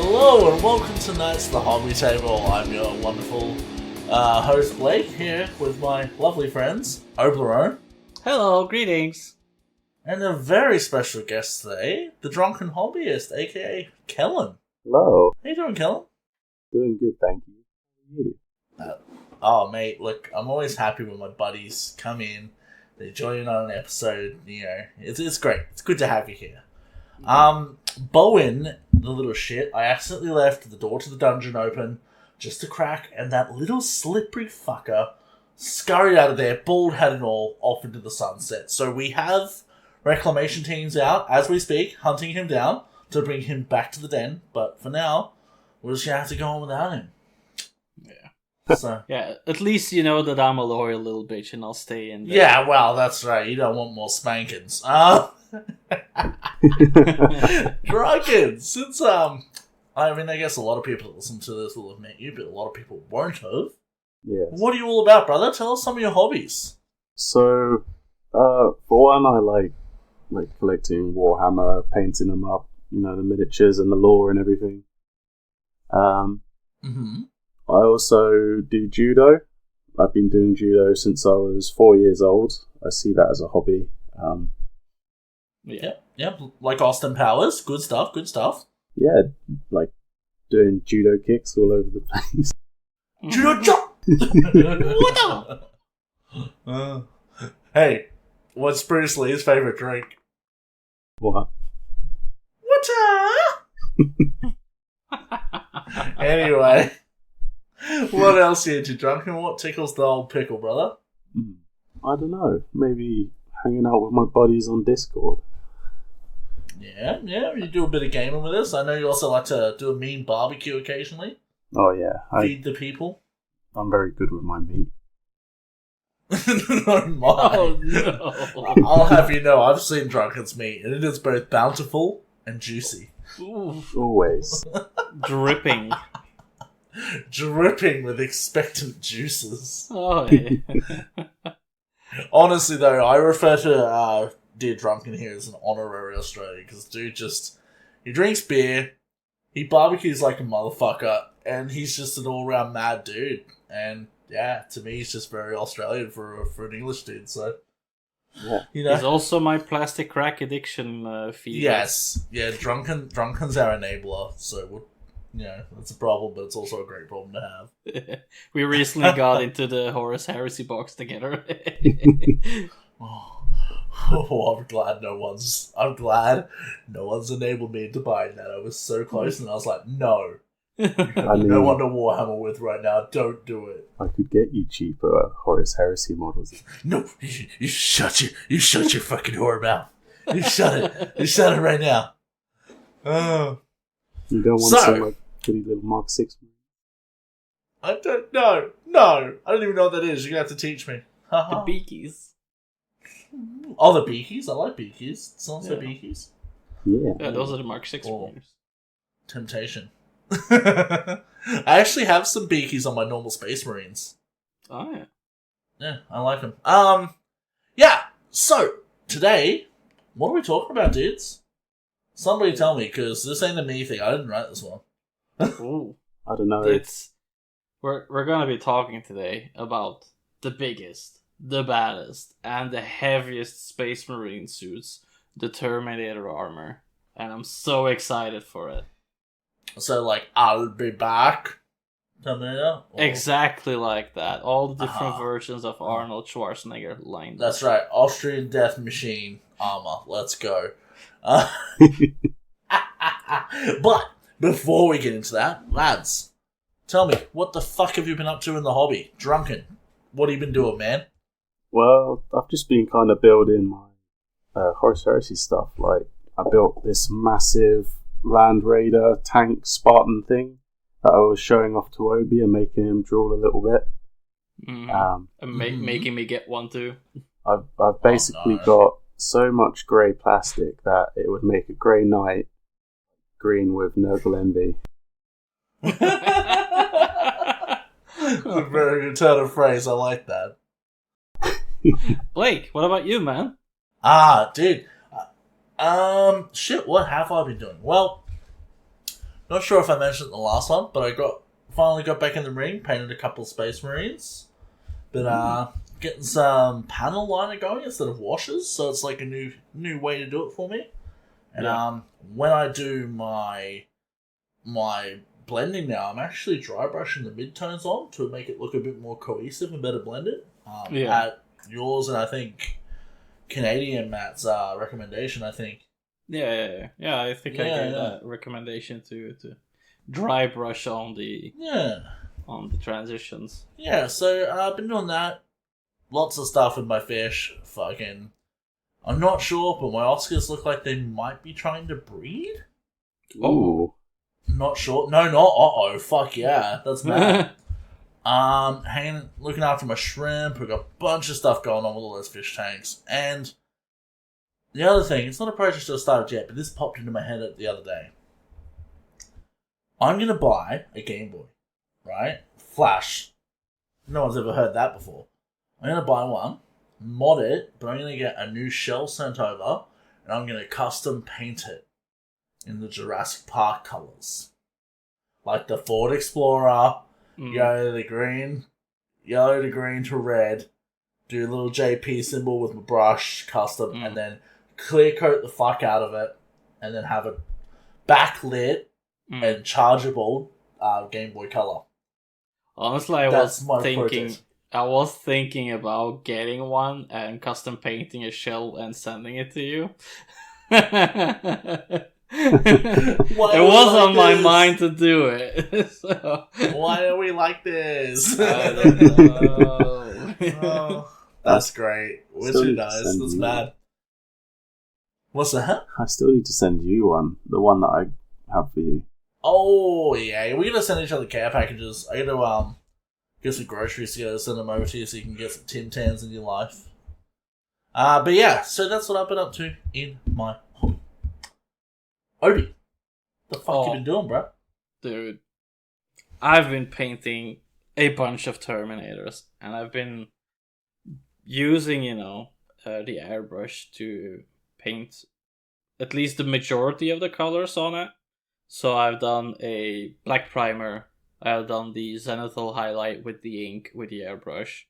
Hello and welcome to Knights of the Hobby Table. I'm your wonderful host Blake here with my lovely friends Oblerone. Hello, greetings. And a very special guest today, the Drunken Hobbyist, aka Kellen. Hello. How you doing, Kellen? Doing good, thank you. How are you? Oh mate, look, I'm always happy when my buddies come in, they join in on an episode, you know, it's great. It's good to have you here. Bowen, the little shit, I accidentally left the door to the dungeon open just a crack, and that little slippery fucker scurried out of there, bald head and all, off into the sunset. So we have reclamation teams out, as we speak, hunting him down to bring him back to the den, but for now, we're just gonna have to go on without him. Yeah. So Yeah, at least you know that I'm a loyal little bitch and I'll stay in there. yeah, well, that's right, you don't want more spankings. Drunken, since, I mean, I guess a lot of people that listen to this will have met you, but a lot of people won't have. Yes. What are you all about, brother? Tell us some of your hobbies. So, for one, I like collecting Warhammer, painting them up, you know, the miniatures and the lore and everything. I also do judo. I've been doing judo since I was 4 years old. I see that as a hobby. Yeah, like Austin Powers. Good stuff, good stuff. Yeah, like doing judo kicks all over the place. Judo jump! What the? Hey, what's Bruce Lee's favourite drink? What? Water! Anyway, what else are you into, Drunken? What tickles the old pickle, brother? I don't know. Maybe hanging out with my buddies on Discord. Yeah, you do a bit of gaming with us. I know you also like to do a mean barbecue occasionally. Oh yeah, Feed the people. I'm very good with my meat. No, my. Oh no. I'll have you know, I've seen Drunken's meat, and it is both bountiful and juicy. Ooh, Always. dripping. Dripping with expectant juices. Oh yeah. Honestly, though, I refer to Dear Drunken here as an honorary Australian, because dude he drinks beer, he barbecues like a motherfucker, and he's just an all-round mad dude. And yeah, to me, he's just very Australian for an English dude, so... Yeah. You know? He's also my plastic crack addiction feeder. Yes. Yeah, Drunken's our enabler, so that's a problem, but it's also a great problem to have. We recently got into the Horus Heresy box together. Oh, I'm glad no one's enabled me to buy that. I was so close, and I was like, no. I mean, No one to Warhammer with right now. Don't do it. I could get you cheaper Horus Heresy models. No, you shut your fucking whore mouth. You shut it. You shut it right now. Oh. You don't want some like pretty little Mark 6? I don't know. No. I don't even know what that is. You're going to have to teach me. The beakies. Oh, the beakies? I like beakies. Sounds like beakies. Yeah. Yeah, those are the Mark 6 Oh. pointers. Temptation. I actually have some beakies on my normal Space Marines. Oh yeah. Yeah, I like them. Yeah, so, today, what are we talking about, dudes? Somebody tell me, because this ain't a me thing. I didn't write this one. Ooh. I don't know. We're gonna be talking today about the biggest, the baddest, and the heaviest Space Marine suits, the Terminator armor. And I'm so excited for it. So, like, I'll be back. Terminator? Or... Exactly like that. All the different versions of Arnold Schwarzenegger lined up. That's right. Austrian Death Machine armor. Let's go. But, before we get into that, lads, tell me, what the fuck have you been up to in the hobby? Drunken. What have you been doing, man? Well, I've just been kind of building my Horus Heresy stuff. Like, I built this massive Land Raider tank Spartan thing that I was showing off to Obi and making him drool a little bit. And making me get one too. I've basically got so much grey plastic that it would make a grey knight green with Nurgle envy. That's a very good turn of phrase. I like that. Blake, what about you, man? Dude. Shit, what have I been doing? Well, Not sure if I mentioned it in the last one, but I finally got back in the ring, painted a couple of Space Marines. But getting some panel liner going instead of washers, so it's like a new way to do it for me. And when I do my blending now, I'm actually dry brushing the midtones on to make it look a bit more cohesive and better blended. At yours and I think Canadian Matt's recommendation, I think. Yeah. I think I gave that recommendation to dry brush on the transitions. Yeah, so I've been doing that. Lots of stuff with my fish. Fucking, I'm not sure, but my Oscars look like they might be trying to breed. Ooh. Not sure. No, not fuck yeah, that's mad. Looking after my shrimp. We've got a bunch of stuff going on with all those fish tanks. And the other thing, it's not a project that started yet, but this popped into my head the other day. I'm going to buy a Game Boy, right? Flash. No one's ever heard that before. I'm going to buy one, mod it, but I'm going to get a new shell sent over, and I'm going to custom paint it in the Jurassic Park colours. Like the Ford Explorer, yellow to green to red, do a little JP symbol with my brush, custom, and then clear coat the fuck out of it, and then have it backlit and chargeable Game Boy Color. Honestly, I was thinking about getting one and custom painting a shell and sending it to you. It was on my mind to do it. So. Why are we like this? I don't know. That's great. Wizard does. That's bad. What's that? I still need to send you one. The one that I have for you. Oh, yeah. We're going to send each other care packages. I got to get some groceries together, send them over to you so you can get some Tim Tams in your life. But yeah, so that's what I've been up to in my hobby. Obi, the fuck you been doing, bro? Dude, I've been painting a bunch of Terminators, and I've been using, the airbrush to paint at least the majority of the colors on it. So I've done a black primer, I've done the zenithal highlight with the ink, with the airbrush.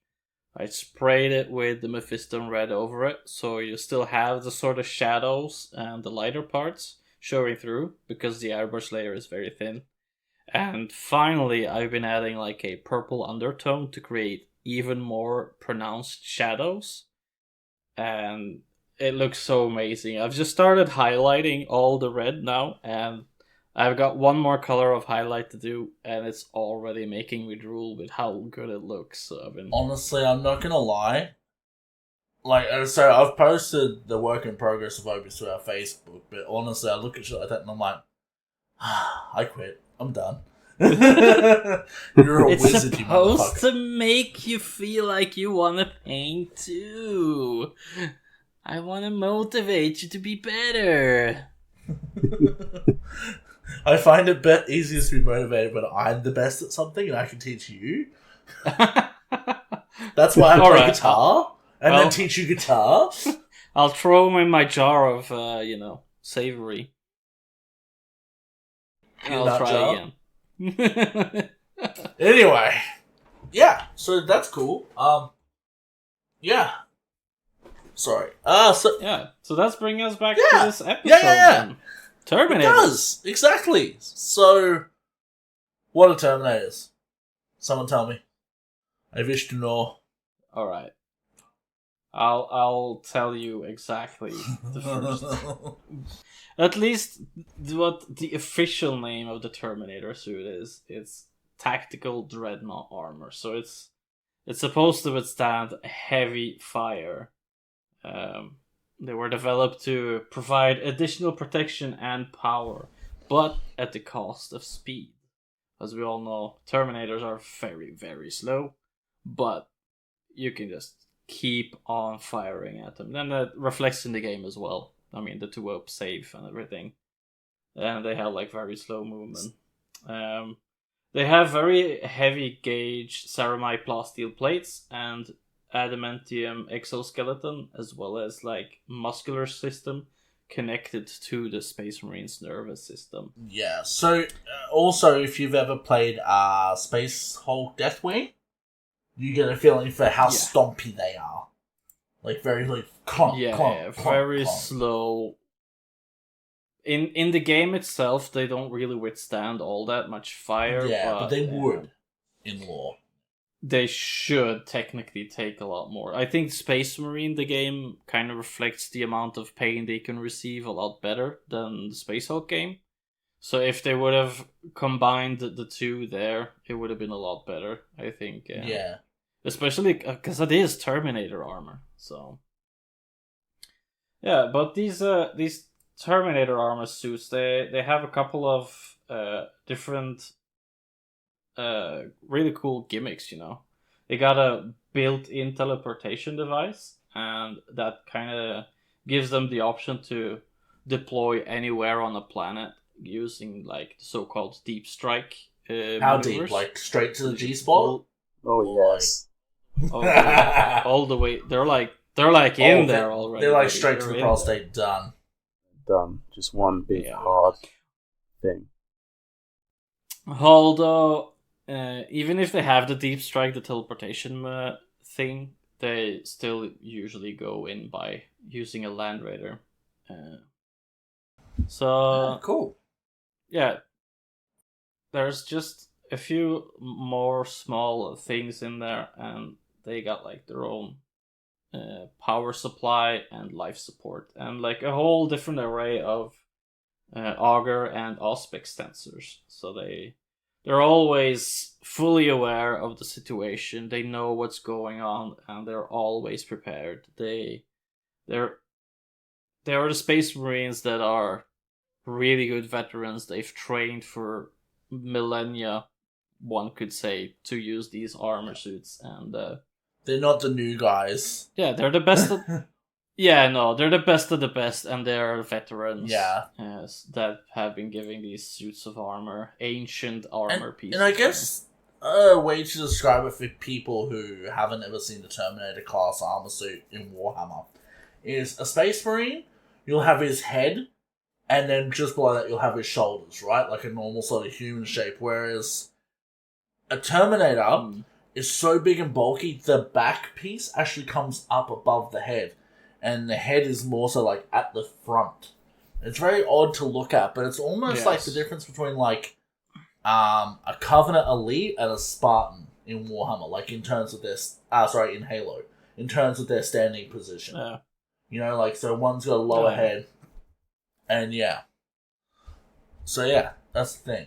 I sprayed it with the Mephiston red over it, so you still have the sort of shadows and the lighter parts showing through, because the airbrush layer is very thin. And finally, I've been adding like a purple undertone to create even more pronounced shadows. And it looks so amazing. I've just started highlighting all the red now, and I've got one more color of highlight to do, and it's already making me drool with how good it looks. So honestly, I'm not gonna lie. So I've posted the work in progress of Obis to our Facebook, but honestly, I look at shit like that and I'm like, I quit. I'm done. You're a wizard, you motherfucker. It's supposed to make you feel like you want to paint too. I want to motivate you to be better. I find it easiest to be motivated when I'm the best at something and I can teach you. That's why I play guitar and then teach you guitar. I'll throw them in my jar of, savory. I'll try again. Anyway, yeah, so that's cool. Yeah. Sorry. So that's bringing us back to this episode. Yeah. Terminators. It does, exactly. So, what are Terminators? Someone tell me. I wish to know. All right. I'll tell you exactly the first. At least what the official name of the Terminator suit is. It's tactical dreadnought armor. So it's supposed to withstand heavy fire. They were developed to provide additional protection and power, but at the cost of speed. As we all know, Terminators are very, very slow, but you can just keep on firing at them. And that reflects in the game as well. I mean, the 2-up save and everything. And they have like very slow movement. They have very heavy gauge ceramite plasteel plates and adamantium exoskeleton, as well as like muscular system connected to the Space Marine's nervous system. Yeah, so also if you've ever played Space Hulk Deathwing, you get a feeling for how stompy they are. Like very like clunk, clunk, very clunk. slow. In the game itself, they don't really withstand all that much fire. Yeah, but they would in lore. They should technically take a lot more. I think Space Marine, the game, kind of reflects the amount of pain they can receive a lot better than the Space Hulk game. So if they would have combined the two there, it would have been a lot better, I think. Yeah. Especially because it is Terminator armor. So yeah, but these Terminator armor suits, they have a couple of different really cool gimmicks, you know. They got a built-in teleportation device, and that kind of gives them the option to deploy anywhere on a planet using like the so-called deep strike. How maneuvers. deep? Like straight to the G-spot? Oh yes. All the way. They're like in there already. They're like straight to the prostate. Done. Just one big hard thing. Although, even if they have the deep strike, the teleportation thing, they still usually go in by using a Land Raider. Cool. Yeah, there's just a few more small things in there, and they got like their own power supply and life support, and like a whole different array of auger and auspex sensors. So they're always fully aware of the situation. They know what's going on, and they're always prepared. They're the Space Marines that are really good veterans. They've trained for millennia, one could say, to use these armor suits, and they're not the new guys. Yeah, they're the best. They're the best of the best, and they're veterans. Yeah, that have been giving these suits of armor, ancient armor pieces. And I guess a way to describe it for people who haven't ever seen the Terminator class armor suit in Warhammer is a Space Marine. You'll have his head, and then just below that you'll have his shoulders, right? Like a normal sort of human shape. Whereas a Terminator is so big and bulky, the back piece actually comes up above the head. And the head is more so like at the front. It's very odd to look at, but it's almost like the difference between like a Covenant Elite and a Spartan in Warhammer, like in terms of their in Halo, in terms of their standing position. Yeah. You know, like so one's got a lower head, and so yeah, that's the thing.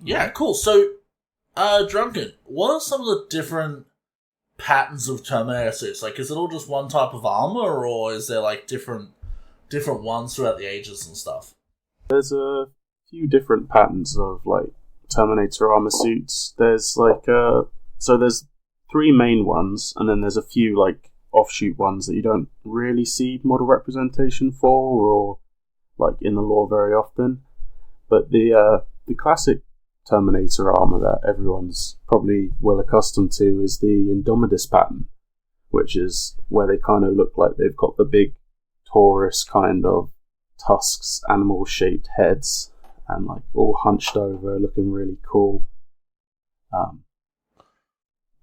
Yeah, cool. So, Drunken, what are some of the different patterns of Terminator suits? Like, is it all just one type of armor, or is there like different ones throughout the ages and stuff? There's a few different patterns of like Terminator armor suits. There's like so there's 3 main ones, and then there's a few like offshoot ones that you don't really see model representation for, or like in the lore very often. But the classic Terminator armor that everyone's probably well accustomed to is the Indomitus pattern, which is where they kind of look like they've got the big Taurus kind of tusks, animal-shaped heads, and like all hunched over, looking really cool.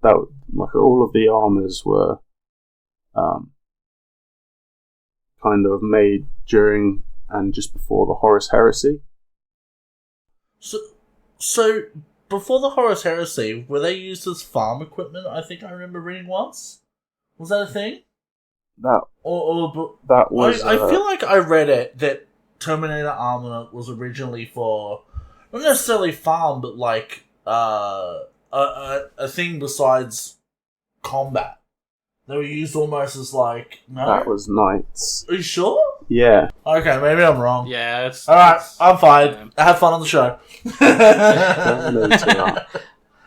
That like all of the armors were kind of made during and just before the Horus Heresy. So before the Horus Heresy, were they used as farm equipment? I think I remember reading once. Was that a thing? That was. I feel like I read it that Terminator armor was originally for not necessarily farm, but like a thing besides combat. They were used almost as like That was knights. Are you sure? Yeah. Okay, maybe I'm wrong. Yeah, it's alright. I'm fine. Have fun on the show.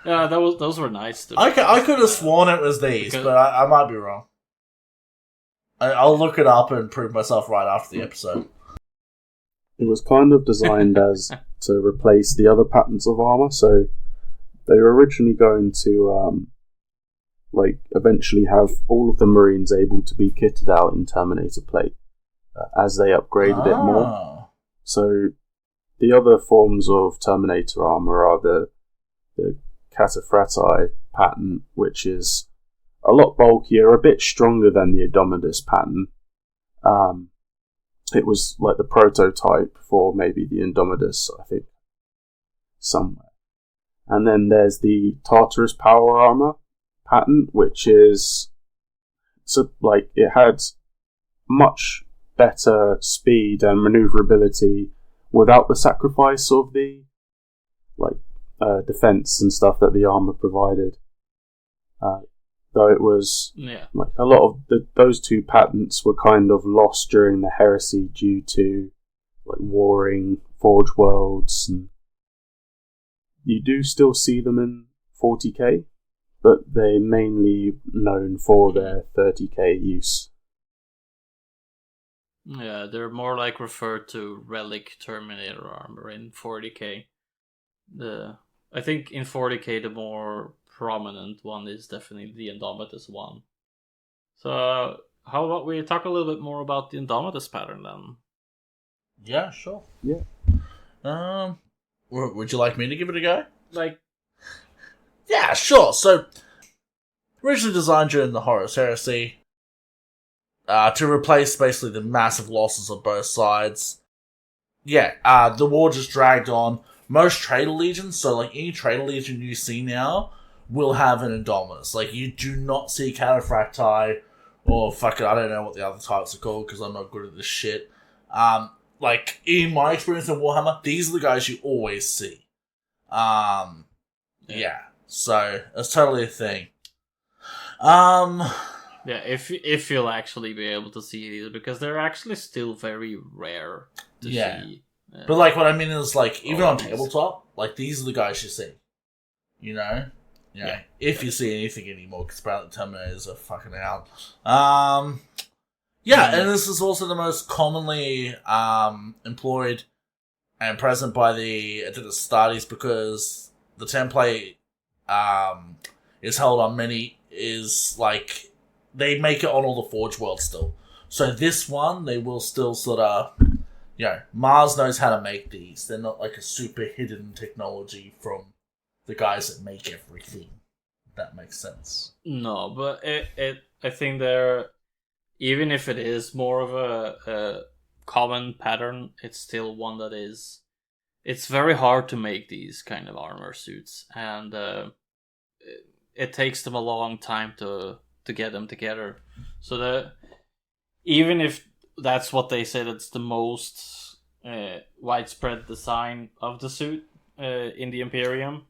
Yeah, those were nice. I could have sworn it was these, but I might be wrong. I'll look it up and prove myself right after the episode. It was kind of designed as to replace the other patterns of armor, so they were originally going to like eventually have all of the Marines able to be kitted out in Terminator plate as they upgrade a bit more. So the other forms of Terminator armor are the Cataphractii pattern, which is a lot bulkier, a bit stronger than the Indomitus pattern. It was like the prototype for maybe the Indomitus, I think, somewhere. And then there's the Tartarus power armor pattern, which is like it had much better speed and maneuverability without the sacrifice of the defense and stuff that the armor provided. Though it was like a lot of those two patents were kind of lost during the heresy due to like warring Forge Worlds, and you do still see them in 40k, but they're mainly known for their 30k use. Yeah, they're more like referred to relic Terminator armor in 40k. I think in 40k the more prominent one is definitely the Indomitus one. So how about we talk a little bit more about the Indomitus pattern then? Yeah, sure. Yeah. Would you like me to give it a go? Yeah, sure. So, originally designed during the Horus Heresy, to replace basically the massive losses on both sides. Yeah, the war just dragged on. Most Traitor Legions, so like any Traitor Legion you see now, will have an Indominus. Like, you do not see Cataphractii, or fucking, I don't know what the other types are called, because I'm not good at this shit. Like, in my experience in Warhammer, these are the guys you always see. Yeah, so, it's totally a thing. Yeah, if you'll actually be able to see these, because they're actually still very rare to see. But, like, what I mean is, like, even on tabletop, like, these are the guys you see. You know? Yeah. If you see anything anymore, because apparently Terminators are fucking out. And this is also the most commonly employed and present by the Astartes, because the template is held on many, is, like, they make it on all the Forge Worlds still. So this one, they will still sort of... Mars knows how to make these. They're not like a super hidden technology from the guys that make everything. If that makes sense. No, but I think they're, even if it is more of a common pattern, it's still one that is, it's very hard to make these kind of armor suits, and it takes them a long time to get them together. So even if that's what they said, it's the most widespread design of the suit in the Imperium.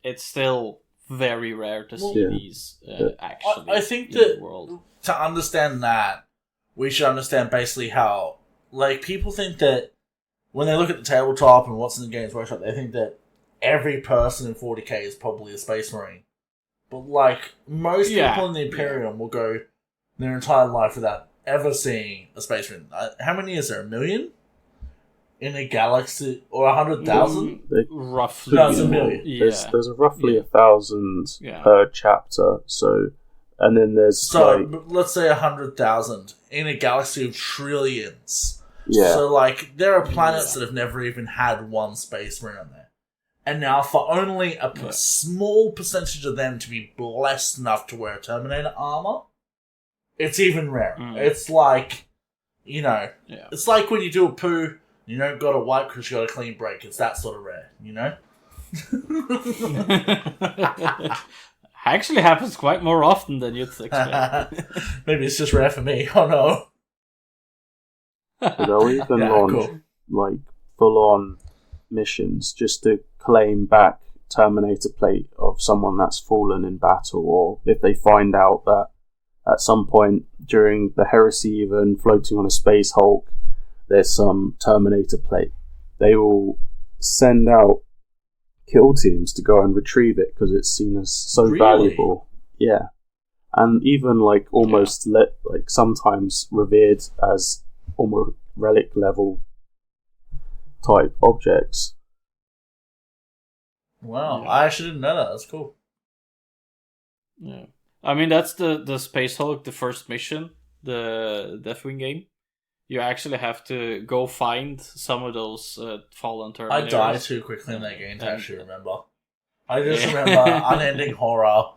It's still very rare to see these actually. I think in that the world. To understand that, we should understand basically how, like, people think that when they look at the tabletop and what's in the Games Workshop, they think that every person in 40k is probably a Space Marine. But, like, most people in the Imperium will go their entire life without ever seeing a Space Marine. How many is there? 1 million? In a galaxy? Or 100,000? Roughly. No, it's 1 million. There's roughly 1,000 per chapter, so... And then there's, so, let's say 100,000 in a galaxy of trillions. Yeah. So, like, there are planets that have never even had one Space Marine on there. And now, for only a small percentage of them to be blessed enough to wear Terminator armor, it's even rare. It's like, it's like when you do a poo, you don't got to wipe because you got a clean break. It's that sort of rare, Actually happens quite more often than you'd expect. Maybe it's just rare for me. Oh no. They'll even launch like full-on missions just to claim back Terminator plate of someone that's fallen in battle, or if they find out that at some point during the heresy, even floating on a space Hulk, there's some Terminator plate, they will send out kill teams to go and retrieve it because it's seen as so valuable. Yeah. And even like almost like sometimes revered as almost relic level type objects. Wow, I actually didn't know that. That's cool. Yeah. I mean, that's the Space Hulk, the first mission, the Deathwing game. You actually have to go find some of those fallen Terminators. I die too quickly in that game to actually remember. I just remember unending horror,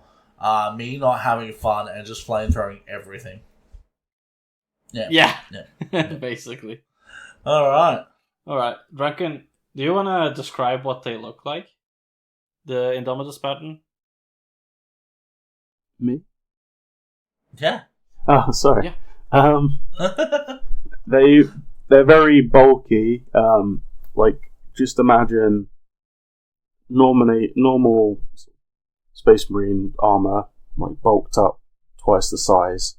me not having fun, and just flamethrowing everything. Yeah. Basically. Alright. Drunken, do you want to describe what they look like? The Indomitus pattern? Me? Yeah. Oh, sorry. Yeah. They're very bulky. Like, just imagine normal Space Marine armor, like bulked up twice the size.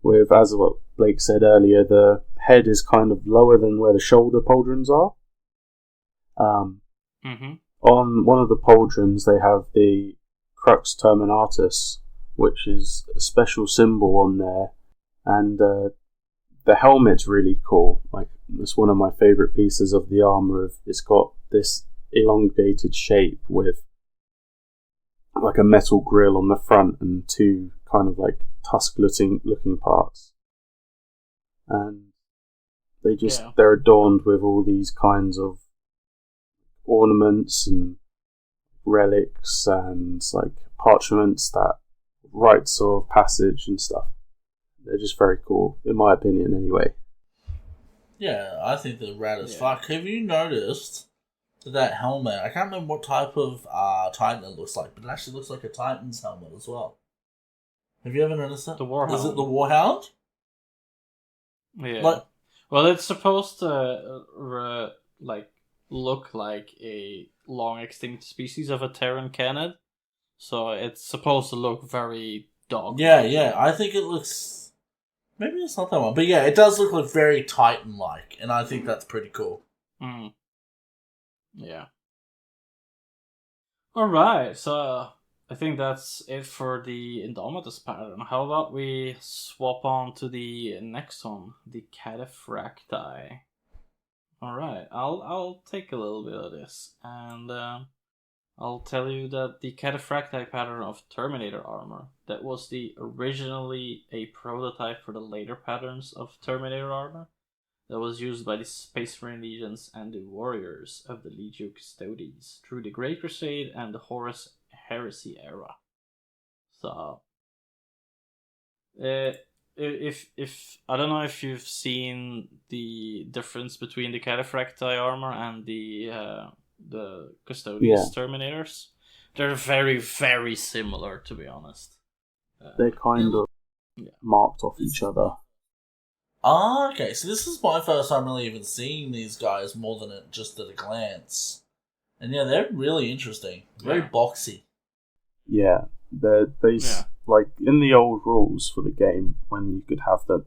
With, as what Blake said earlier, the head is kind of lower than where the shoulder pauldrons are. On one of the pauldrons, they have the Crux Terminatus, which is a special symbol on there, and the helmet's really cool. Like, it's one of my favourite pieces of the armour. It's got this elongated shape with like a metal grill on the front and two kind of like tusk-looking parts, and they're adorned with all these kinds of ornaments and relics and like parchments that rites of passage and stuff. They're just very cool, in my opinion, anyway. Yeah, I think they're rad as fuck. Have you noticed that helmet? I can't remember what type of Titan it looks like, but it actually looks like a Titan's helmet as well. Have you ever noticed that? The Warhound. Is it the Warhound? Yeah. Well, it's supposed to look like a long extinct species of a Terran canid, so it's supposed to look very dog. Yeah. I think it looks. Maybe it's not that one, but yeah, it does look very Titan-like, and I think that's pretty cool. Yeah. All right, so I think that's it for the Indomitus pattern. How about we swap on to the next one, the Cataphracti. All right, I'll take a little bit of this, and I'll tell you that the Cataphracti pattern of Terminator armor, that was originally a prototype for the later patterns of Terminator armor that was used by the Space Marine Legions and the warriors of the Legio Custodes through the Great Crusade and the Horus Heresy era. So, if I don't know if you've seen the difference between the Cataphracti armor and the Custodes Terminators. They're very, very similar, to be honest. They're kind of marked off each other. Okay, so this is my first time really even seeing these guys more than just at a glance. And yeah, they're really interesting. Very boxy. Yeah, like in the old rules for the game, when you could have the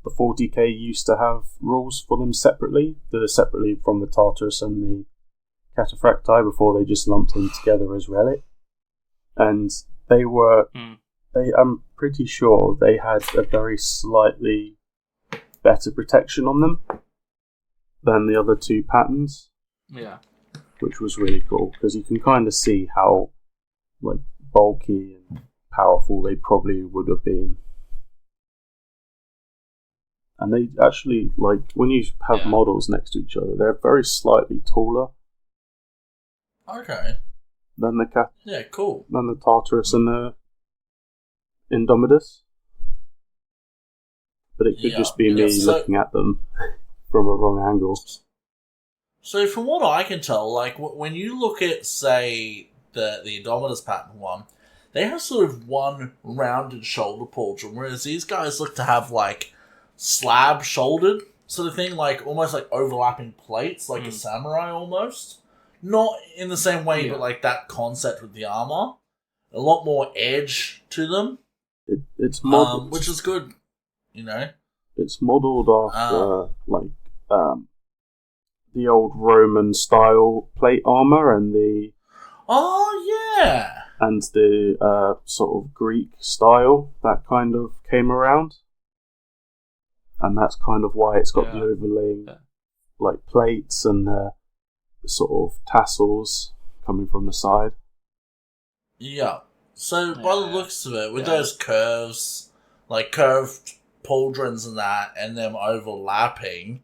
40k used to have rules for them separately from the Tartarus and the Cataphracti before they just lumped in together as relic. And I'm pretty sure they had a very slightly better protection on them than the other two patterns. Yeah. Which was really cool, because you can kind of see how bulky and powerful they probably would have been. And they actually, when you have models next to each other, they're very slightly taller. Okay. Than the cool. Than the Tartarus and the Indomitus. But it could just be me looking at them from a wrong angle. So from what I can tell, when you look at, say, the Indomitus pattern one, they have sort of one rounded shoulder pauldron, whereas these guys look to have, slab-shouldered sort of thing, almost like overlapping plates, like a samurai almost. Not in the same way, but that concept with the armor. A lot more edge to them. It's modeled, which is good, you know. It's modelled after the old Roman style plate armor and the and the sort of Greek style that kind of came around, and that's kind of why it's got the overlaying plates and the sort of tassels coming from the side. Yeah. So, by the looks of it, with those curves, like curved pauldrons and that, and them overlapping,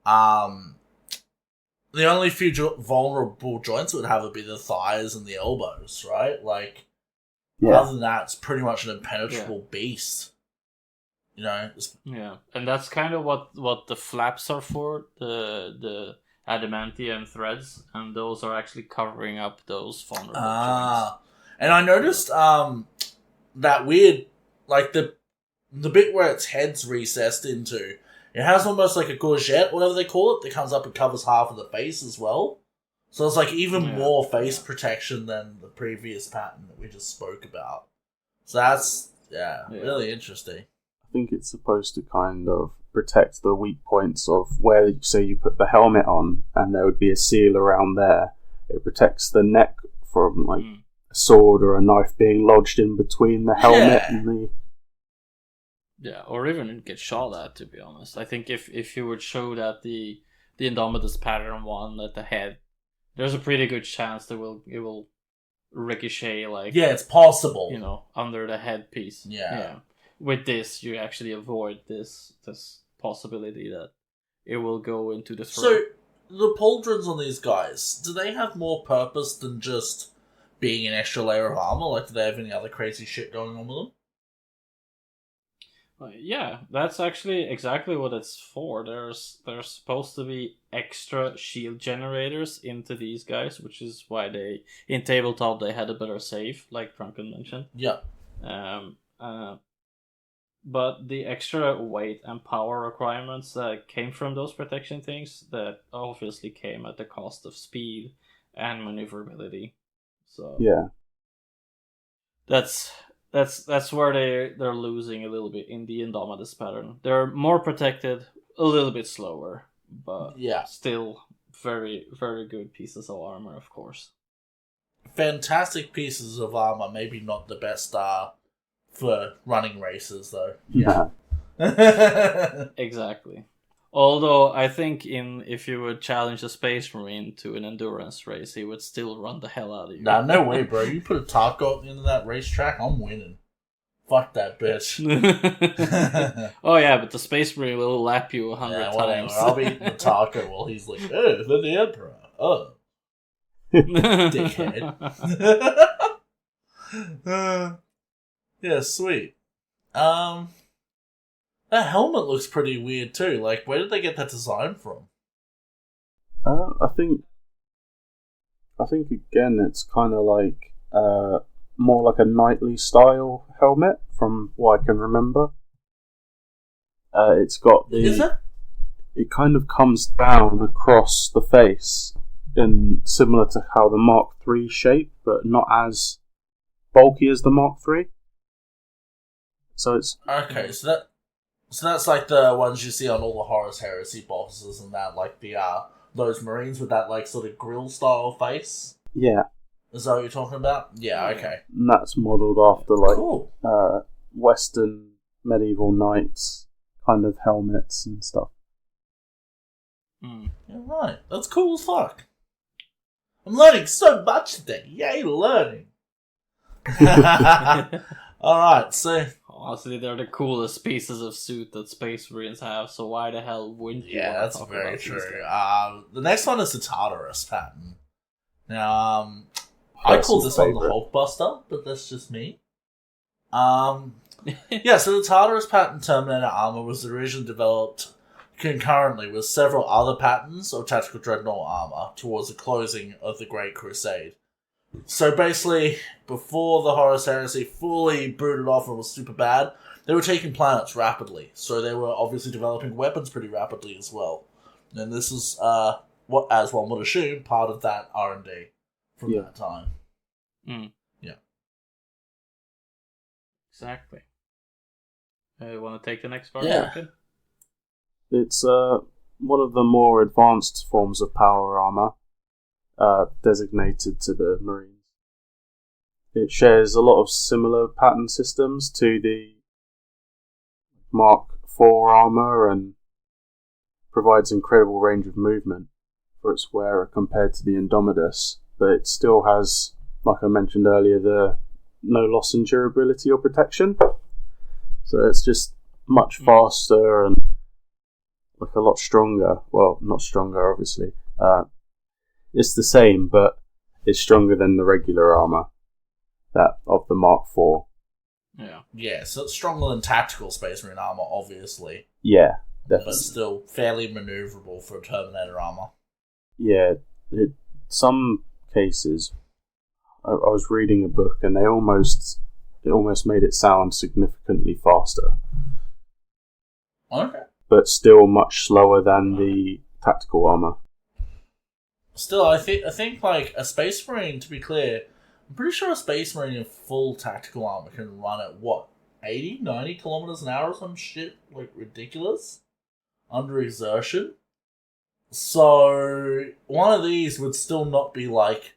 the only few vulnerable joints it would have would be the thighs and the elbows, right? Like, other than that, it's pretty much an impenetrable beast. You know? Yeah, and that's kind of what the flaps are for, the adamantium threads, and those are actually covering up those vulnerable joints. And I noticed that weird, like the bit where its head's recessed into, it has almost like a courgette, whatever they call it, that comes up and covers half of the face as well. So it's like even more face protection than the previous pattern that we just spoke about. So that's, really interesting. I think it's supposed to kind of protect the weak points of where, say, you put the helmet on and there would be a seal around there. It protects the neck from, like, a sword or a knife being lodged in between the helmet and the... Yeah, or even get shot at, to be honest. I think if you would show that the Indomitus pattern one at the head, there's a pretty good chance that it will ricochet, like... Yeah, it's possible. You know, under the headpiece. Yeah. With this, you actually avoid this possibility that it will go into the throat. So, the pauldrons on these guys, do they have more purpose than just being an extra layer of armor? Like, do they have any other crazy shit going on with them? Yeah, that's actually exactly what it's for. There's supposed to be extra shield generators into these guys, which is why they, in tabletop, they had a better save, like Drunken mentioned. Yeah. But the extra weight and power requirements that came from those protection things, that obviously came at the cost of speed and maneuverability. So yeah, that's where they're losing a little bit in the Indomitus pattern. They're more protected, a little bit slower, but still very, very good pieces of armor, of course. Fantastic pieces of armor, maybe not the best for running races, though. Yeah. Exactly. Although, I think if you would challenge a Space Marine to an endurance race, he would still run the hell out of you. Nah, no way, bro. You put a taco into that racetrack, I'm winning. Fuck that bitch. Oh yeah, but the Space Marine will lap you 100 times. I'll be eating the taco while he's like, oh, they're the Emperor. Oh. Dickhead. Yeah, sweet. That helmet looks pretty weird too. Like, where did they get that design from? I think again, it's kind of like more like a knightly style helmet, from what I can remember. It's got the... Is it? It kind of comes down across the face, in similar to how the Mark III shape, but not as bulky as the Mark III. So it's... Okay, so that's like the ones you see on all the Horus Heresy boxes and that, like the those Marines with that like sort of grill style face. Yeah. Is that what you're talking about? Yeah, okay. And that's modelled after like cool. Western medieval knights kind of helmets and stuff. Yeah, right. That's cool as fuck. I'm learning so much today. Yay, learning. Alright, so... Honestly, they're the coolest pieces of suit that Space Marines have, so why the hell wouldn't you want to that's talk very about true. these The next one is the Tartarus pattern. Now, I call this one the Hulkbuster, but that's just me. So the Tartarus pattern Terminator armor was originally developed concurrently with several other patterns of tactical dreadnought armor towards the closing of the Great Crusade. So basically, before the Horus Heresy fully booted off and was super bad, they were taking planets rapidly. So they were obviously developing weapons pretty rapidly as well. And this is, what, as one would assume, part of that R&D from that time. Yeah. Exactly. Want to take the next part? Yeah. Okay. It's one of the more advanced forms of power armor, designated to the Marines. It shares a lot of similar pattern systems to the Mark IV armor and provides incredible range of movement for its wearer compared to the Indomitus, but it still has, like I mentioned earlier, the no loss in durability or protection. So it's just much faster and like a lot stronger. Well, not stronger, obviously. It's the same, but it's stronger than the regular armor that of the Mark IV. Yeah. Yeah, so it's stronger than tactical Space Marine armor, obviously. Yeah, definitely. But still fairly maneuverable for Terminator armor. Yeah, some cases, I was reading a book and it almost made it sound significantly faster. Okay. But still much slower than the tactical armor. Still, I think like a Space Marine, to be clear, I'm pretty sure a Space Marine in full tactical armor can run at, 80, 90 kilometers an hour or some shit, like, ridiculous? Under exertion? So, one of these would still not be, like,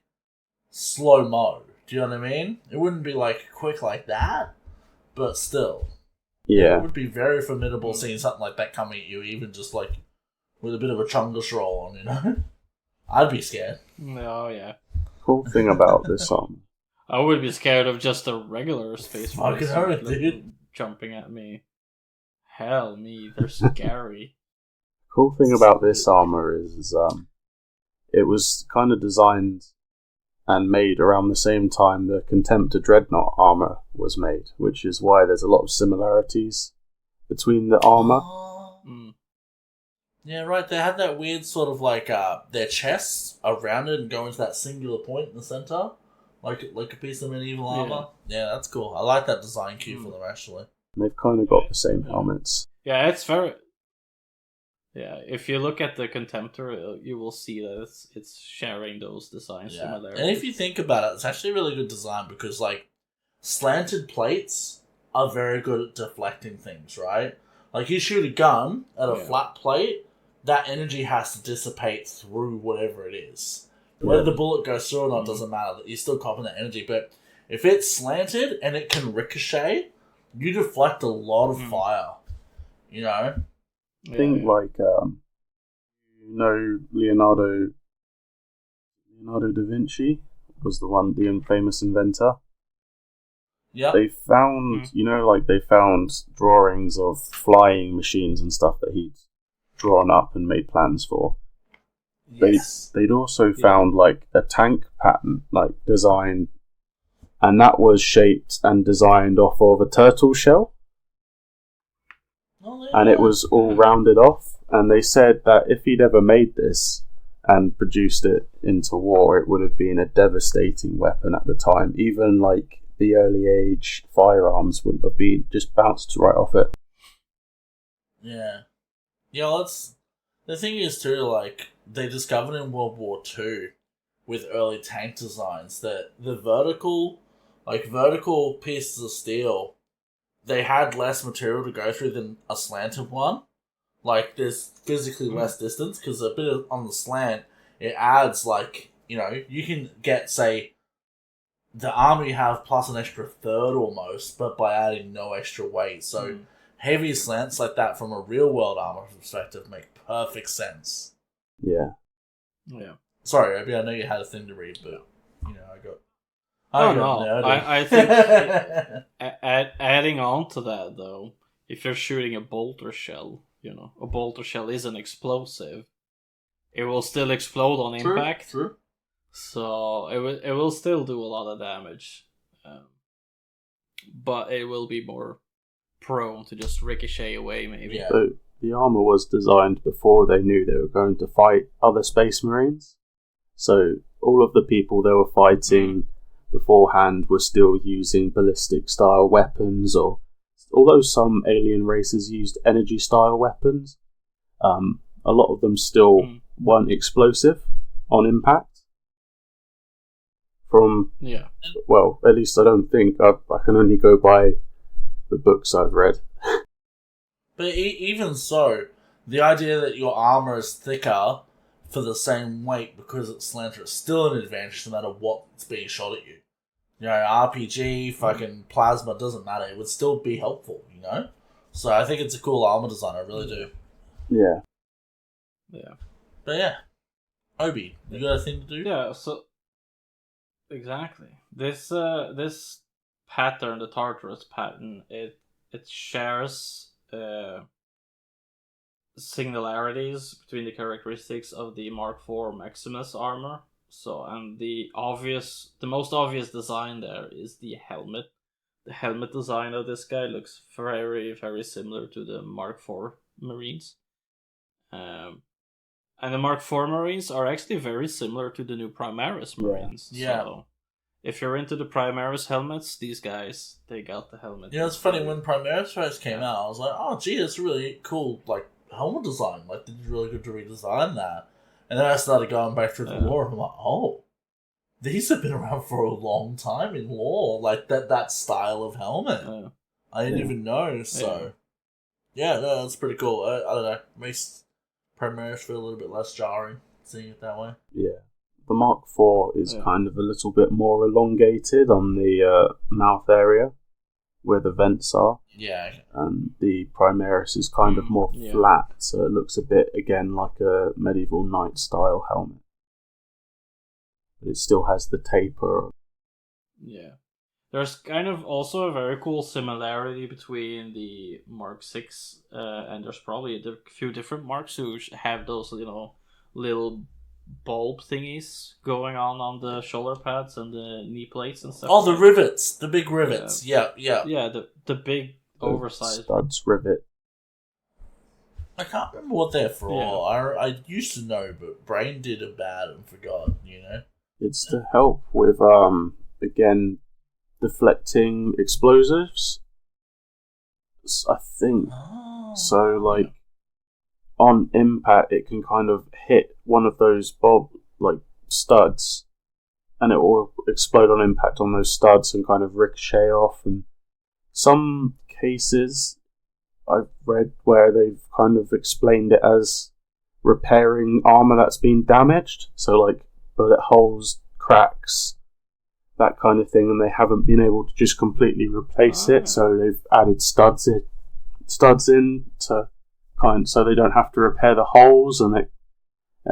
slow-mo. Do you know what I mean? It wouldn't be, like, quick like that, but still. Yeah. It would be very formidable seeing something like that coming at you, even just, like, with a bit of a chungus roll on, you know? I'd be scared. Oh, yeah. Cool thing about this I would be scared of just a regular Space Marine Fucking dude. jumping at me. Hell me, they're scary. cool thing about this armor is it was kind of designed and made around the same time the Contemptor Dreadnought armor was made, which is why there's a lot of similarities between the armor. Yeah, right. They had that weird sort of like their chests are rounded and go into that singular point in the center, like a piece of medieval armor. Yeah, that's cool. I like that design cue for them actually. And they've kind of got the same helmets. Yeah, it's very. Yeah, if you look at the Contemptor, you will see that it's sharing those design similarities. And if you think about it, it's actually a really good design because like slanted plates are very good at deflecting things, right? Like you shoot a gun at a flat plate, that energy has to dissipate through whatever it is. Whether the bullet goes through or not doesn't matter. You're still copying that energy. But if it's slanted and it can ricochet, you deflect a lot of fire. You know? I think like Leonardo da Vinci was the infamous inventor. Yeah. They found they found drawings of flying machines and stuff that he'd drawn up and made plans for. Yes. They'd also found like a tank pattern, like design, and that was shaped and designed off of a turtle shell. And it was all rounded off, and they said that if he'd ever made this and produced it into war, it would have been a devastating weapon at the time. Even like the early age firearms wouldn't have been, just bounced right off it. Yeah. Yeah, the thing is too, like, they discovered in World War II with early tank designs that the vertical pieces of steel, they had less material to go through than a slanted one. Like, there's physically less distance, because a bit on the slant, it adds, like, you can get, say, the armor you have plus an extra third almost, but by adding no extra weight. So, heavy slants like that from a real-world armor perspective make perfect sense. Yeah. Yeah. Sorry, Obi, I know you had a thing to read, but, I think adding on to that, though, if you're shooting a bolter shell, a bolter shell is an explosive. It will still explode on impact. True. So it will still do a lot of damage, but it will be more prone to just ricochet away, maybe. Yeah. So the armor was designed before they knew they were going to fight other Space Marines. So all of the people they were fighting beforehand were still using ballistic style weapons, or although some alien races used energy style weapons, a lot of them still weren't explosive on impact. Well, at least I don't think. I can only go by the books I've read. But even so, the idea that your armor is thicker for the same weight because it's slanted is still an advantage no matter what's being shot at you. RPG, fucking plasma, doesn't matter. It would still be helpful, So I think it's a cool armor design, I really do. Yeah. Yeah. But yeah. Obi, you got a thing to do? Yeah, so... Exactly. This pattern, the Tartarus pattern, it shares similarities between the characteristics of the Mark IV Maximus armor. So, and the most obvious design there is the helmet. The helmet design of this guy looks very, very similar to the Mark IV Marines. And the Mark IV Marines are actually very similar to the new Primaris Marines. Yeah. So, if you're into the Primaris helmets, these guys, they got the helmet. Yeah, it's funny, when Primaris first came out, I was like, oh, gee, that's really cool, like, helmet design. Like, they did really good to redesign that. And then I started going back through the lore, and I'm like, oh, these have been around for a long time in lore. Like, that style of helmet. I didn't even know, so... Yeah, no, that's pretty cool. I don't know, makes Primaris feel a little bit less jarring, seeing it that way. Yeah. The Mark IV is kind of a little bit more elongated on the mouth area, where the vents are. Yeah. And the Primaris is kind of more flat, so it looks a bit, again, like a medieval knight-style helmet. But it still has the taper. Yeah. There's kind of also a very cool similarity between the Mark VI, and there's probably a few different Marks who have those, little bulb thingies going on the shoulder pads and the knee plates and stuff. Oh, the rivets, the big rivets. Yeah. Yeah, the big oversized studs rivet. I can't remember what they're for. Yeah. I used to know, but brain did a bad and forgot. It's to help with again, deflecting explosives. I think so. Like on impact, it can kind of hit one of those studs, and it will explode on impact on those studs and kind of ricochet off. And some cases I've read where they've kind of explained it as repairing armor that's been damaged. So like bullet holes, cracks, that kind of thing, and they haven't been able to just completely replace it. So they've added studs in to so they don't have to repair the holes, and it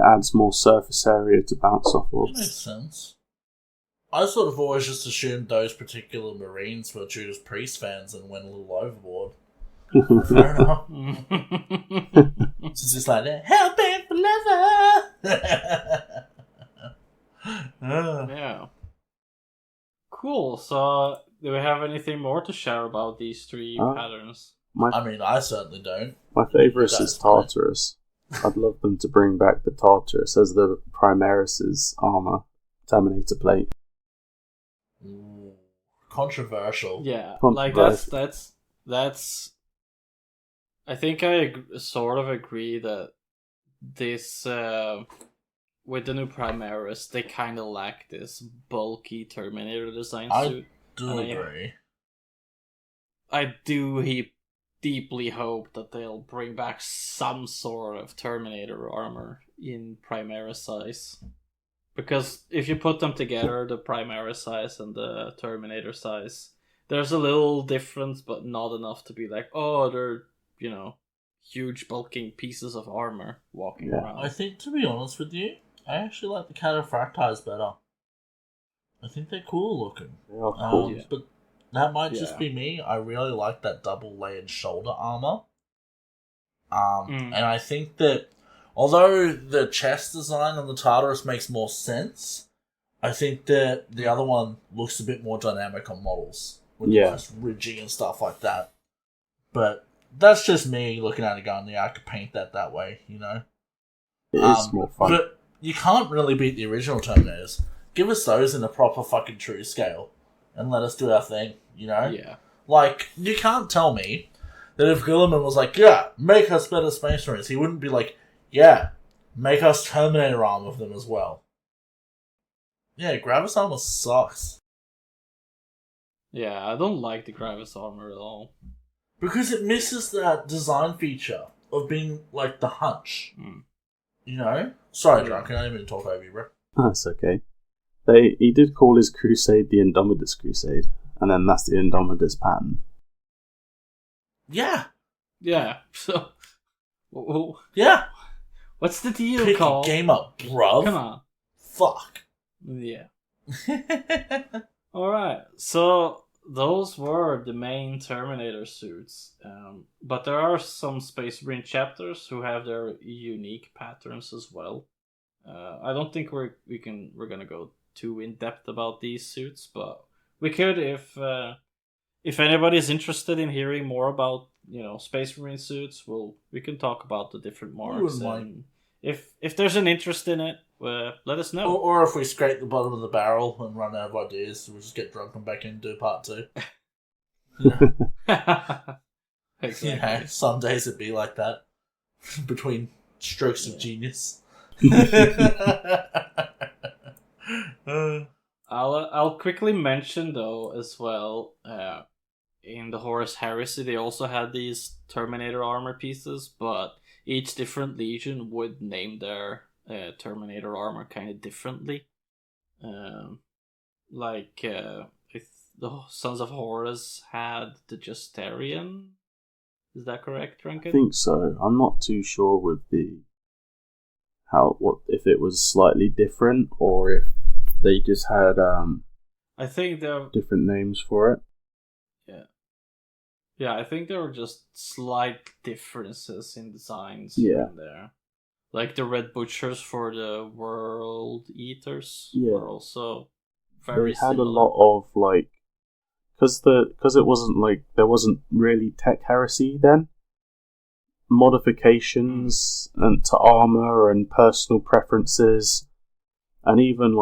adds more surface area to bounce off of. That makes sense. I sort of always just assumed those particular Marines were Judas Priest fans and went a little overboard. Fair enough. It's just like that. Help it, forever. Yeah. Cool. So, do we have anything more to share about these three patterns? I certainly don't. My favourite is Tartarus. I'd love them to bring back the Tartarus as the Primaris' armour. Terminator plate. Ooh, controversial. Yeah, like that's. I think I sort of agree that this with the new Primaris, they kind of lack this bulky Terminator design suit. I do agree. I do deeply hope that they'll bring back some sort of Terminator armor in Primaris size. Because if you put them together, the Primaris size and the Terminator size, there's a little difference, but not enough to be like, oh, they're, huge bulking pieces of armor walking around. I think, to be honest with you, I actually like the Cataphractiles better. I think they're cool looking. They are cool. But that might just be me. I really like that double-layered shoulder armor. And I think that, although the chest design on the Tartarus makes more sense, I think that the other one looks a bit more dynamic on models. With nice ridging and stuff like that. But that's just me looking at it going, I could paint that way, It is more fun. But you can't really beat the original Terminators. Give us those in a proper fucking true scale. And let us do our thing, Yeah. Like, you can't tell me that if Guilliman was like, make us better Space Marines, he wouldn't be like, make us Terminator armor of them as well. Yeah, Gravis armor sucks. Yeah, I don't like the Gravis armor at all. Because it misses that design feature of being, like, the hunch. Sorry, Drunken, I didn't mean to talk over you, bro. That's okay. He did call his crusade the Indomitus Crusade, and then that's the Indomitus pattern. Yeah. Yeah, so... Yeah. What's the deal, Pick Carl? a game up, bruv. Come on. Fuck. Yeah. Alright, so those were the main Terminator suits. But there are some Space Marine chapters who have their unique patterns as well. I don't think we're gonna go too in depth about these suits, but we could if anybody's interested in hearing more about Space Marine suits. We can talk about the different marks. And if there's an interest in it, let us know. Or if we scrape the bottom of the barrel and run out of ideas, we'll just get drunk and back in and do part 2. Exactly. Some days it'd be like that between strokes of genius. I'll quickly mention though as well. In the Horus Heresy, they also had these Terminator armor pieces, but each different legion would name their Terminator armor kind of differently. If the Sons of Horus had the Justarian. Is that correct, Drunken? I think so. I'm not too sure with if it was slightly different or if they just had I think they're different names for it. Yeah, I think there were just slight differences in designs here and there. Like the Red Butchers for the World Eaters were also very They had similar. a lot of because it wasn't there wasn't really tech heresy then. Modifications and to armor and personal preferences, and even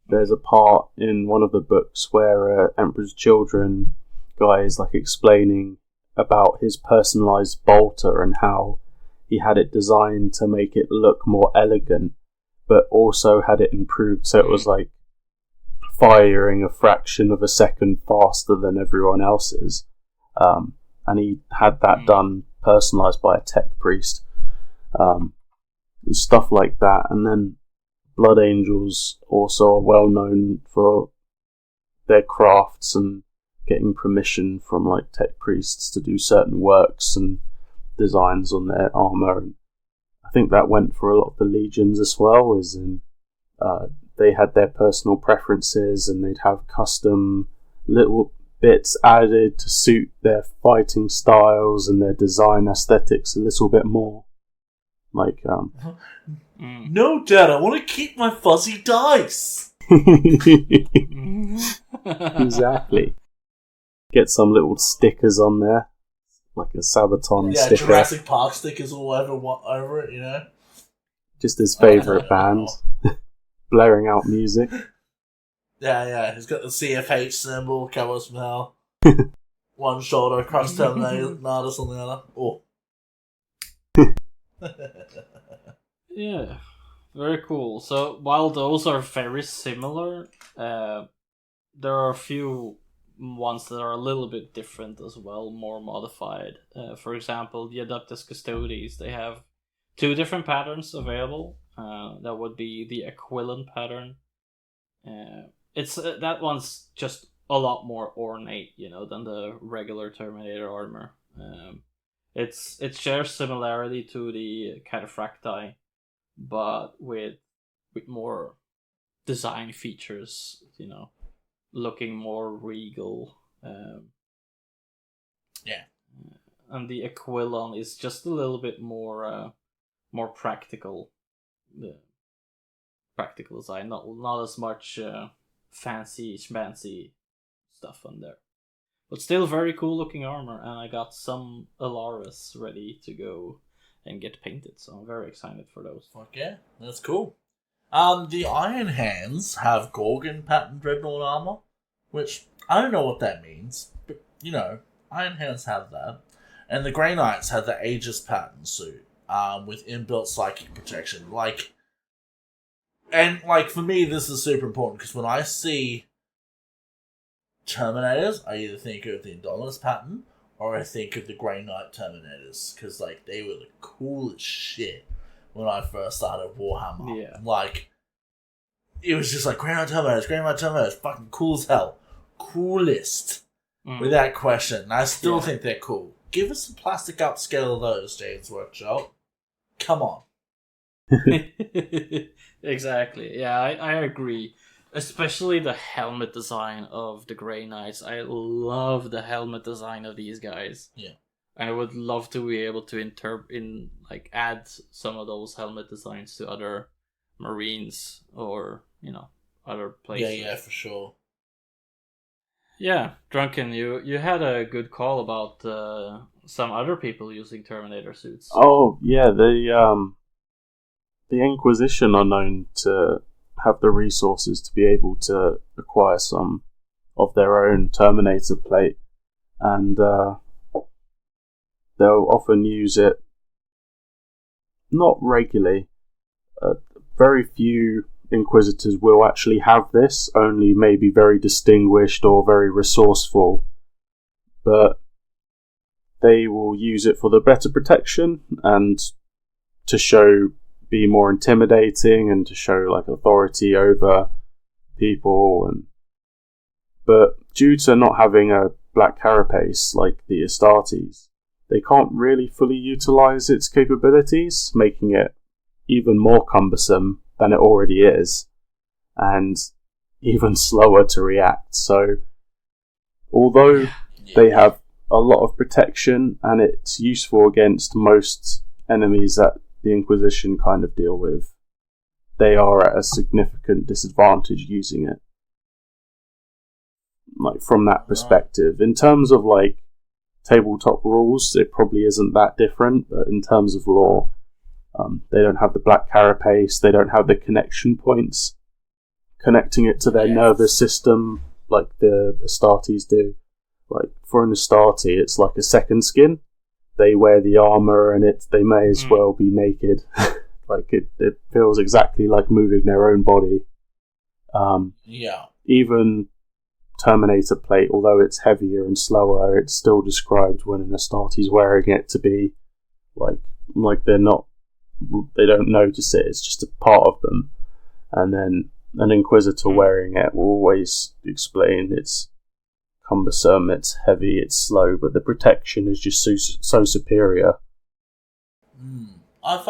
there's a part in one of the books where Emperor's Children guy is explaining about his personalized bolter and how he had it designed to make it look more elegant, but also had it improved so it was firing a fraction of a second faster than everyone else's. And he had that done personalized by a tech priest, and stuff like that. And then Blood Angels also are well known for their crafts and getting permission from tech priests to do certain works and designs on their armor. And I think that went for a lot of the legions as well, they had their personal preferences and they'd have custom little bits added to suit their fighting styles and their design aesthetics a little bit more. No, Dad, I want to keep my fuzzy dice. Exactly. Get some little stickers on there, like a Sabaton sticker. Jurassic Park stickers all over it, Just his favourite band, blaring out music. Yeah, he's got the CFH symbol, covers from hell. One shoulder, cross Terminator, Nardus on the other. Oh. Yeah, very cool. So while those are very similar, there are a few ones that are a little bit different as well, more modified. For example, the Adeptus Custodes, they have 2 different patterns available. That would be the Aquilon pattern. It's that one's just a lot more ornate, than the regular Terminator armor. It shares similarity to the Cataphracti, but with more design features, looking more regal. And the Aquilon is just a little bit more practical. Practical design, not as much fancy schmancy stuff on there, but still very cool looking armor. And I got some Alaris ready to go and get painted, so I'm very excited for those. Fuck yeah, that's cool. The Iron Hands have Gorgon pattern dreadnought armor, which I don't know what that means, but Iron Hands have that. And the Grey Knights have the Aegis pattern suit, with inbuilt psychic protection. For me, this is super important, because when I see Terminators, I either think of the Indominus pattern, or I think of the Grey Knight Terminators, because they were the coolest shit when I first started Warhammer. Yeah. It was just Grey Knight Terminators, fucking cool as hell. Coolest. Without question. And I still think they're cool. Give us a plastic upscale of those, James Workshop. Come on. Exactly. Yeah, I agree. Especially the helmet design of the Grey Knights. I love the helmet design of these guys. Yeah. And I would love to be able to add some of those helmet designs to other Marines or, other places. Yeah, for sure. Yeah, Drunken, you had a good call about some other people using Terminator suits. Oh yeah, the Inquisition are known to have the resources to be able to acquire some of their own Terminator plate, and they'll often use it. Not regularly. Very few Inquisitors will actually have this, only maybe very distinguished or very resourceful, but they will use it for the better protection and to be more intimidating and to show authority over people. But due to not having a black carapace like the Astartes, they can't really fully utilize its capabilities, making it even more cumbersome than it already is, and even slower to react. So, although they have a lot of protection and it's useful against most enemies that the Inquisition kind of deal with, they are at a significant disadvantage using it. From that perspective. In terms of tabletop rules, it probably isn't that different, but in terms of lore, they don't have the black carapace, they don't have the connection points connecting it to their nervous system like the Astartes do. For an Astarte, it's like a second skin. They wear the armour and they may as well be naked. It feels exactly like moving their own body. Even Terminator plate, although it's heavier and slower, it's still described when an Astarte's wearing it to be like they don't notice it, it's just a part of them. And then an Inquisitor wearing it will always explain it's cumbersome, it's heavy, it's slow, but the protection is just so superior. I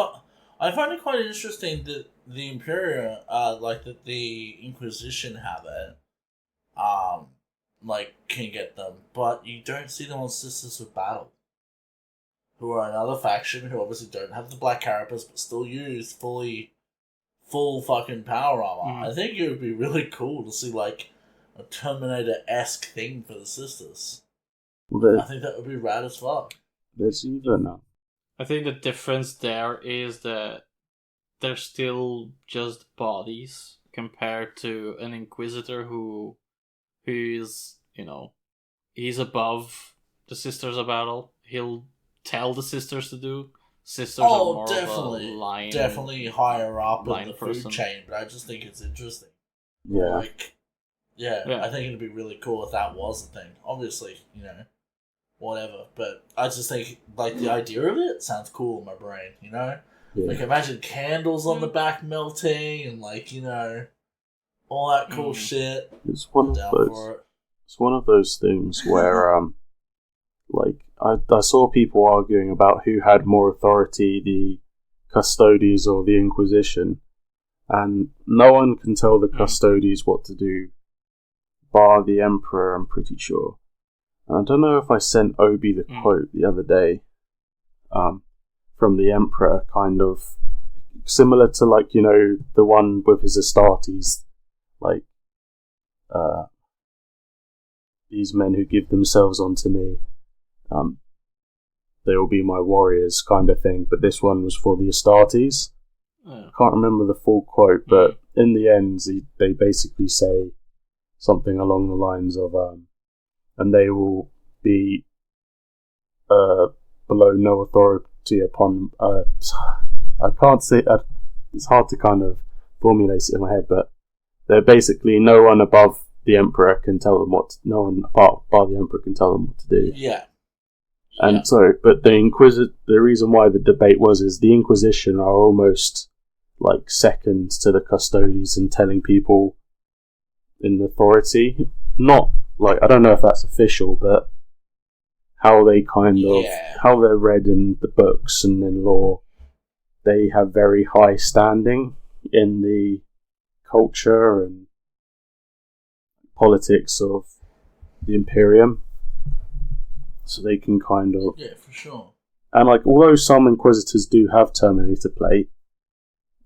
find it quite interesting that the Imperium, that the Inquisition have it, can get them, but you don't see them on Sisters of Battle, who are another faction who obviously don't have the black carapace but still use full fucking power armor. I think it would be really cool to see a Terminator-esque thing for the Sisters. I think that would be rad as fuck. There's even I think the difference there is that they're still just bodies compared to an Inquisitor who is, he's above the Sisters of Battle. He'll tell the Sisters to do. Sisters are more definitely, of a line, definitely higher up in the person. food chain, but I just think it's interesting. Yeah. I think it'd be really cool if that was a thing. Obviously, whatever. But I just think, the idea of it sounds cool in my brain, Yeah. Imagine candles on the back melting and, all that cool shit. It's one of those things where, I saw people arguing about who had more authority, the Custodes or the Inquisition, and no one can tell the Custodes what to do, bar the Emperor, I'm pretty sure. And I don't know if I sent Obi the quote the other day, from the Emperor, kind of similar to the one with his Astartes, these men who give themselves onto me, they will be my warriors kind of thing, but this one was for the Astartes. I can't remember the full quote, but in the end they basically say something along the lines of and they will be below no authority upon I can't say it's hard to kind of formulate it in my head, but they're basically no one above the Emperor can tell them no one apart bar the Emperor can tell them what to do. Yeah. And but the reason why the debate is the Inquisition are almost second to the Custodes in telling people in authority. Not I don't know if that's official, but how they how they're read in the books and in lore, they have very high standing in the culture and politics of the Imperium. So they can kind of... Yeah, for sure. And like, although some Inquisitors do have Terminator plate,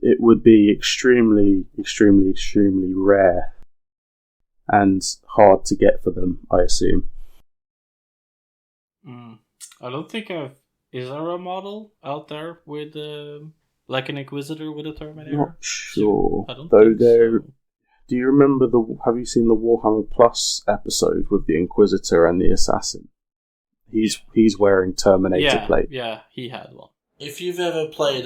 it would be extremely, extremely, extremely rare and hard to get for them, I assume. I don't think I've... Is there a model out there with, like an Inquisitor with a Terminator? Not sure. I don't Though think there... so. Do you remember have you seen the Warhammer Plus episode with the Inquisitor and the Assassin? He's wearing Terminator plate. Yeah, he had one. If you've ever played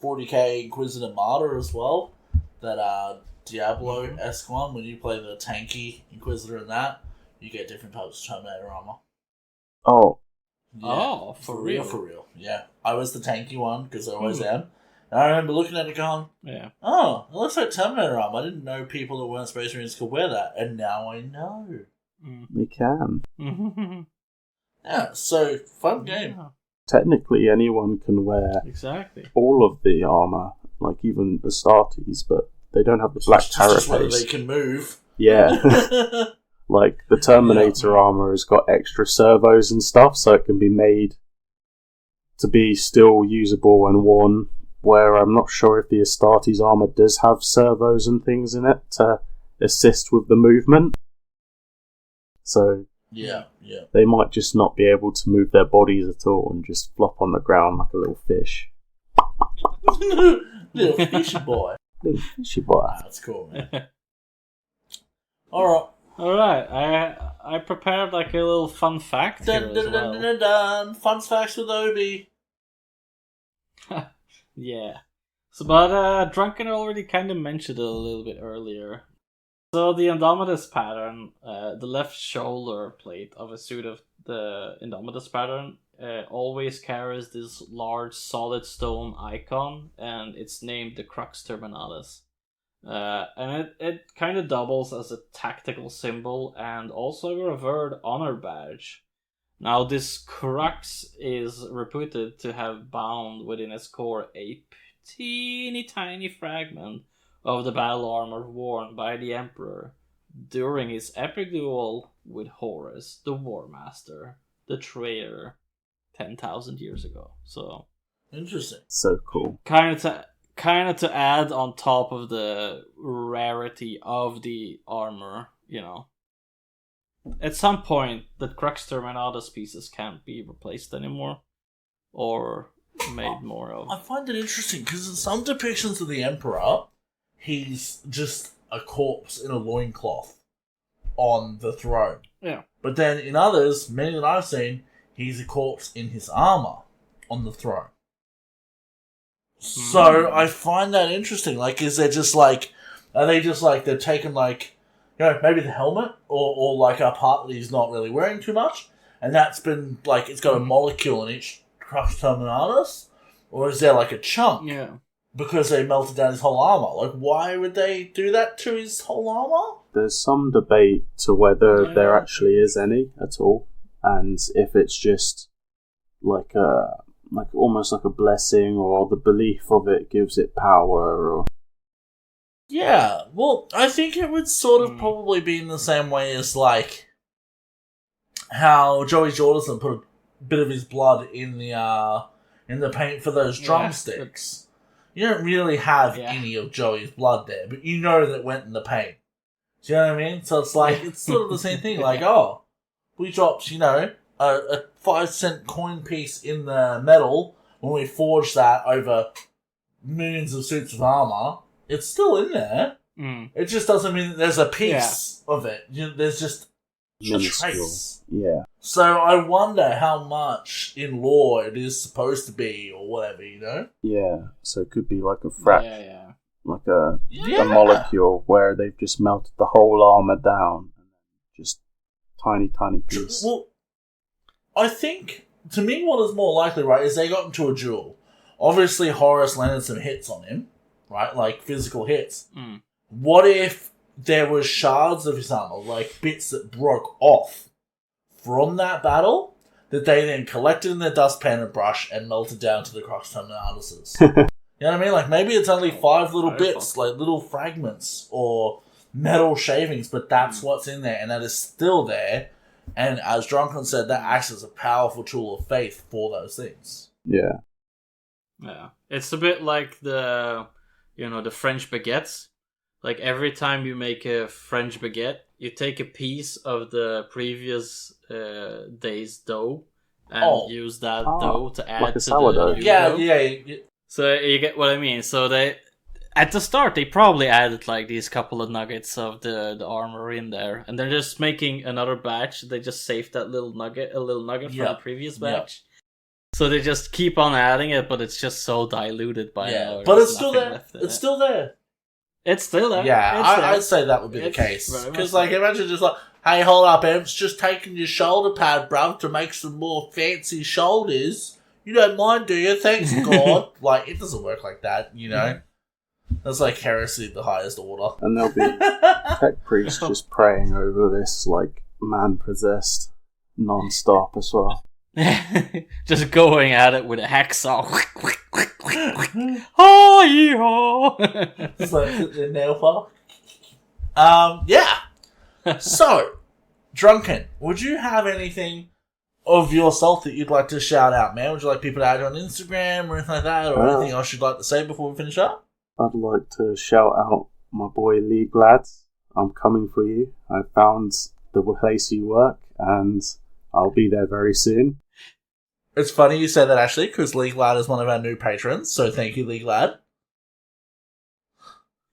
40k Inquisitor Martyr as well, that Diablo-esque one, when you play the tanky Inquisitor in that, you get different types of Terminator armor. Oh. Yeah, Oh, for real? For real, yeah. I was the tanky one, because I always am. And I remember looking at it going, Yeah. oh, it looks like Terminator armor. I didn't know people that weren't Space Marines could wear that, and now I know. They can. Yeah, so, fun game. Yeah, Technically, anyone can wear exactly. all of the armor, like even the Astartes, but they don't have the black Just whether they carapace. can move. Yeah. Like, the Terminator armor has got extra servos and stuff, so it can be made to be still usable and worn, where I'm not sure if the Astartes armor does have servos and things in it to assist with the movement. So Yeah. they might just not be able to move their bodies at all and just flop on the ground like a little fish. Little fishy boy. Little fishy boy. That's cool, man. Alright. Alright, I prepared like a little fun fact here Dun, as dun, well. dun, dun, dun. Fun facts with Obi. Yeah. So, but Drunken already kind of mentioned it a little bit earlier. So the Indomitus pattern, the left shoulder plate of a suit of the Indomitus pattern always carries this large solid stone icon, and it's named the Crux Terminalis. And it kind of doubles as a tactical symbol and also a revered honor badge. Now, this crux is reputed to have bound within its core a teeny tiny fragment of the battle armor worn by the Emperor during his epic duel with Horus, the War Master, the traitor, 10,000 years ago. So Interesting. So cool. kind of to add on top of the rarity of the armor, you know. At some point, the Crux Terminatus pieces can't be replaced anymore, or made more of. I find it interesting because in some depictions of the Emperor, he's just a corpse in a loincloth on the throne. Yeah. But then in others, many that I've seen, he's a corpse in his armor on the throne. So I find that interesting. Like, is there just like, are they just like, they're taking like, you know, maybe the helmet or like a part that he's not really wearing too much, and that's been like, it's got a molecule in each Crux Terminatus? Or is there like a chunk? Yeah. Because they melted down his whole armor. Like, why would they do that to his whole armor? There's some debate to whether there actually is any at all, and if it's just like almost like a blessing, or the belief of it gives it power, or Yeah, well, I think it would sort of probably be in the same way as, like, how Joey Jordison put a bit of his blood in the paint for those drumsticks. You don't really have any of Joey's blood there, but you know that it went in the paint. Do you know what I mean? So it's like, it's sort of the same thing, like, oh, we dropped, you know, a 5-cent coin piece in the metal when we forged that over millions of suits of armor. It's still in there. It just doesn't mean that there's a piece of it. You know, there's just a trace. Yeah. So I wonder how much in lore it is supposed to be, or whatever, you know? Yeah. So it could be like a fraction, Yeah. like a molecule where they've just melted the whole armor down, and just tiny piece. Well, I think, to me, what is more likely, right, is they got into a duel. Obviously, Horus landed some hits on him, right? Like, physical hits. What if there was shards of his armor, like bits that broke off from that battle, that they then collected in their dustpan and brush and melted down to the Crux Terminatuses? You know what I mean? Like, maybe it's only 5 little bits, like little fragments, or metal shavings, but that's what's in there, and that is still there. And as Drunken said, that acts as a powerful tool of faith for those things. Yeah. Yeah. It's a bit like the French baguettes. Like every time you make a French baguette, you take a piece of the previous day's dough and use that dough to add like a to sourdough. the Yeah. So you get what I mean. So at the start they probably added like these couple of nuggets of the armor in there, and they're just making another batch. They just saved that little nugget from the previous batch. So they just keep on adding it, but it's just so diluted by now. But it's still there. It's still there. It's still there. Yeah, I'd say that would be the case. Because, like, imagine just like, hey, hold up, Em's just taking your shoulder pad, bruv, to make some more fancy shoulders. You don't mind, do you? Thanks, God. Like, it doesn't work like that, you know? That's like heresy at the highest order. And there'll be tech priests just praying over this, like, man-possessed non-stop as well. Just going at it with a hacksaw. Oh, yeah. It's like the nail file. Yeah. So, Drunken, would you have anything of yourself that you'd like to shout out, man? Would you like people to add you on Instagram or anything like that, or anything else you'd like to say before we finish up? I'd like to shout out my boy League Lads. I'm coming for you. I found the place you work, and I'll be there very soon. It's funny you say that, actually, because League Lad is one of our new patrons, so thank you, League Lad.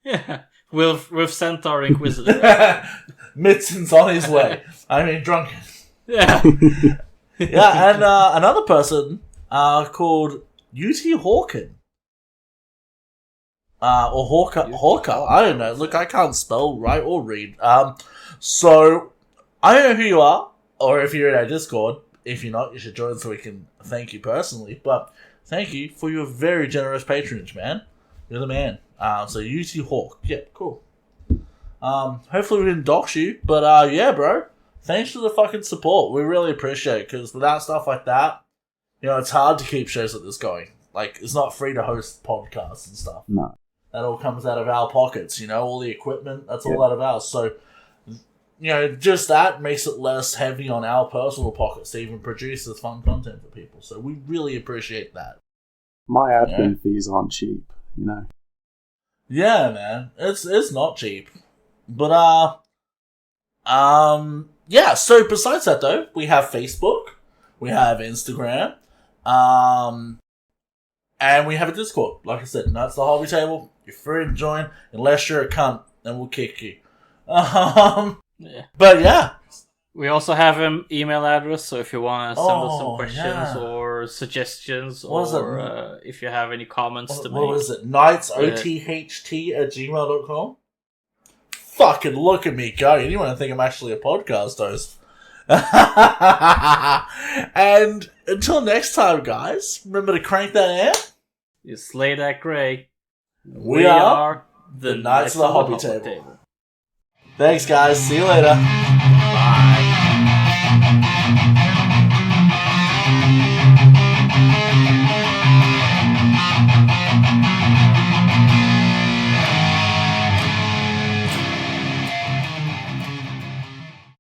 Yeah, we've sent our Inquisitor. Mitson's on his way. I mean, Drunken. Yeah. Yeah, and another person called UT Hawken. Or Hawker. I don't know. Look, I can't spell, write, or read. So, I don't know who you are, or if you're in our Discord. If you're not, you should join so we can thank you personally. But thank you for your very generous patronage, man. You're the man. So UT Hawk. Yeah, cool. Hopefully we didn't dox you. But yeah, bro. Thanks for the fucking support. We really appreciate it. Because without stuff like that, you know, it's hard to keep shows like this going. Like, it's not free to host podcasts and stuff. No. That all comes out of our pockets, you know? All the equipment, that's all out of ours. So, you know, just that makes it less heavy on our personal pockets to even produce this fun content for people. So we really appreciate that. My admin fees aren't cheap, you know. Yeah, man. It's not cheap. But yeah, so besides that though, we have Facebook, we have Instagram, and we have a Discord. Like I said, that's the hobby table. You're free to join unless you're a cunt, and we'll kick you. Yeah. But yeah. We also have an email address, so if you want to send us some questions or suggestions, or if you have any comments to make. What is it? knightsoTHT@gmail.com? Fucking look at me go. You want to think I'm actually a podcast host. And until next time, guys, remember to crank that amp. You slay that Greg. We are the Knights of the Hobby Table. Thanks, guys. See you later.